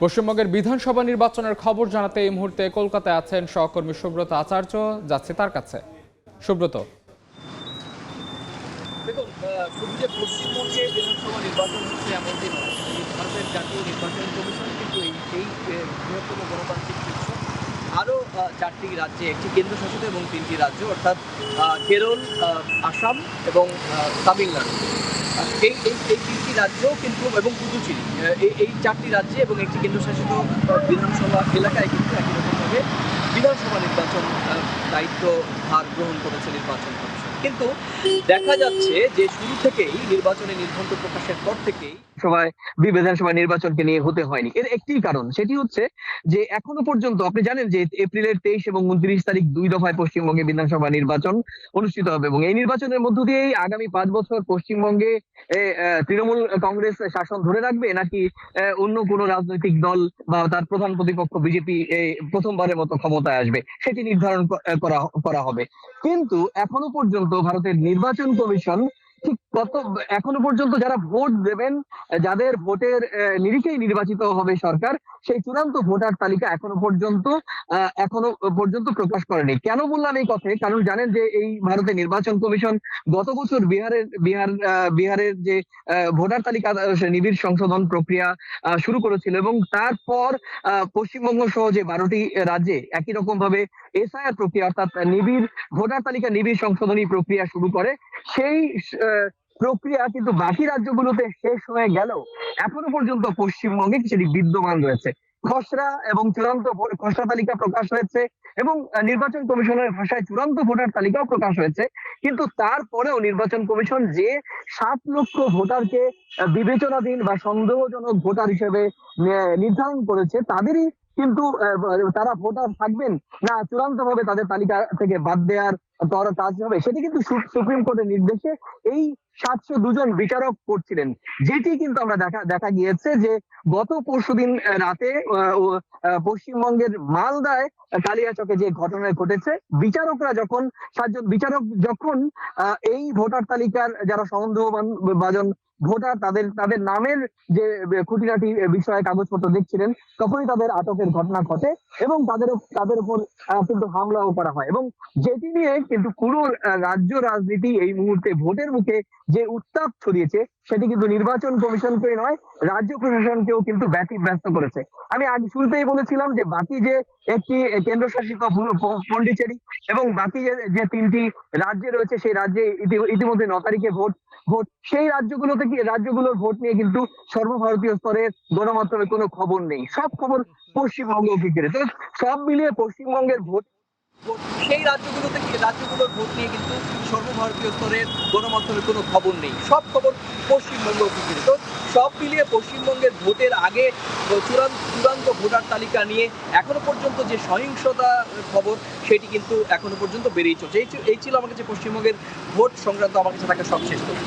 পশ্চিমবঙ্গের বিধানসভা নির্বাচনের খবর জানাতে এই মুহূর্তে কলকাতায় আছেন সহকর্মী সুব্রত আচার্য। যাচ্ছে তার কাছে। সুব্রত, দেখুন, শুধু যে পশ্চিমবঙ্গে বিধানসভা নির্বাচন হচ্ছে এমন দিন নয়। ভারতের জাতীয় নির্বাচন কমিশন কিন্তু এই বৃহত্তম গণতান্ত্রিক শীর্ষ আরও 4টি রাজ্যে, একটি কেন্দ্রশাসিত এবং 3টি রাজ্য অর্থাৎ কেরল, আসাম এবং তামিলনাড়ু, এই 3টি রাজ্য কিন্তু এবং পুদুচেরি, এই 4টি রাজ্যে এবং একটি কেন্দ্রশাসিত বিধানসভা এলাকায় কিন্তু একই রকমভাবে বিধানসভা নির্বাচন দায়িত্ব ভার গ্রহণ করেছে নির্বাচন কমিশন। কিন্তু দেখা যাচ্ছে যে শুরু থেকেই নির্বাচনের নির্ঘণ্ট প্রকাশের পর থেকেই বিধানসভা নির্বাচনকে নিয়ে হতে হয়নি। এর একটি কারণ, সেটি হচ্ছে যে এখনো পর্যন্ত আপনি জানেন যে এপ্রিলের 23 এবং 29 তারিখ 2 দফায় পশ্চিমবঙ্গে বিধানসভা নির্বাচন অনুষ্ঠিত হবে এবং এই নির্বাচনের মধ্য দিয়েই আগামী 5 বছর পশ্চিমবঙ্গে তৃণমূল কংগ্রেস শাসন ধরে রাখবে, নাকি অন্য কোনো রাজনৈতিক দল বা তার প্রধান প্রতিপক্ষ বিজেপি প্রথমবারের মতো ক্ষমতায় আসবে, সেটি নির্ধারণ করা হবে। কিন্তু এখনো পর্যন্ত ভারতের নির্বাচন কমিশন ঠিক এখনো পর্যন্ত যারা ভোট দেবেন, যাদের ভোটের নিরিখেই নির্বাচিত হবে সরকার, সেই চূড়ান্ত ভোটার তালিকা এখনো পর্যন্ত প্রকাশ করেনি। কেন বললাম এই কথা? কারণ জানেন যে এই ভারতের নির্বাচন কমিশন গত বছর বিহারের যে ভোটার তালিকা নিবিড় সংশোধন প্রক্রিয়া শুরু করেছিল এবং তারপর পশ্চিমবঙ্গ সহ যে 12টি রাজ্যে একই রকম ভাবে এসআইআর প্রক্রিয়া অর্থাৎ ভোটার তালিকা নিবিড় সংশোধনী প্রক্রিয়া শুরু করে। সেই প্রক্রিয়া কিন্তু বাকি রাজ্যগুলোতে শেষ হয়ে গেল, এখনো পর্যন্ত পশ্চিমবঙ্গে সেটি বিদ্যমান রয়েছে। খসড়া এবং চূড়ান্ত খসড়া তালিকা প্রকাশ হয়েছে এবং নির্বাচন কমিশনের ভাষায় চূড়ান্ত ভোটার তালিকাও প্রকাশ হয়েছে। কিন্তু তারপরেও নির্বাচন কমিশন যে 7 লক্ষ ভোটারকে বিবেচনাধীন বা সন্দেহজনক ভোটার হিসেবে নির্ধারণ করেছে, তাদেরই কিন্তু তারা ভোটার থাকবেন না চূড়ান্ত ভাবে তাদের তালিকা থেকে বাদ দেওয়ার কাজ হবে, সেটি কিন্তু সুপ্রিম কোর্টের নির্দেশে এই 702 জন বিচারক করছিলেন। যেটি কিন্তু আমরা দেখা গিয়েছে যে গত পরশুদিন রাতে পশ্চিমবঙ্গের মালদায় কালিয়াচকে যে ঘটনা ঘটেছে, বিচারকরা যখন 7 জন বিচারক যখন এই ভোটার তালিকার যারা সন্দেহভাজন ভোটার তাদের নামের যে খুঁটিনাটি বিষয়ে কাগজপত্র দেখছিলেন, তখনই তাদের আটকের ঘটনা ঘটে এবং তাদের উপর কিন্তু হামলাও করা হয় এবং যেটি নিয়ে কিন্তু পুরো রাজ্য রাজনীতি এই মুহূর্তে ভোটের মুখে যে উত্তাপ ছড়িয়েছে, সেটি কিন্তু নির্বাচন কমিশনকে নয়, রাজ্য প্রশাসনকেও কিন্তু ব্যস্ত করেছে। আমি আগে শুরুতেই বলেছিলাম যে বাকি যে একটি কেন্দ্রশাসিত পন্ডিচেরি এবং বাকি যে 3টি রাজ্যে রয়েছে, সেই রাজ্যে ইতিমধ্যে 9 তারিখে ভোট সেই রাজ্যগুলোর ভোট নিয়ে কিন্তু সর্বভারতীয় স্তরে গণমাধ্যমে কোনো খবর নেই, সব খবর পশ্চিমবঙ্গ ঘিরে। তো সব মিলিয়ে পশ্চিমবঙ্গের সেই রাজ্যগুলোর ভোট নিয়ে কিন্তু সর্বভারতীয় স্তরের গণমাধ্যমে কোনো খবর নেই, সব খবর পশ্চিমবঙ্গ ঘিরে। তো সব মিলিয়ে পশ্চিমবঙ্গের ভোটের আগে চূড়ান্ত ভোটার তালিকা নিয়ে এখনো পর্যন্ত যে সহিংসতা খবর, সেটি কিন্তু এখনো পর্যন্ত বেড়েই চলছে। এই ছিল আমার কাছে পশ্চিমবঙ্গের ভোট সংক্রান্ত আমার কাছে থাকা সবশেষ তথ্য।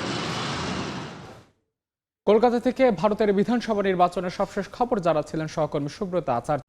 কলকাতা থেকে ভারতের বিধানসভা নির্বাচনের সবশেষ খবর জানাচ্ছিলেন সহকর্মী সুব্রত আচার্য।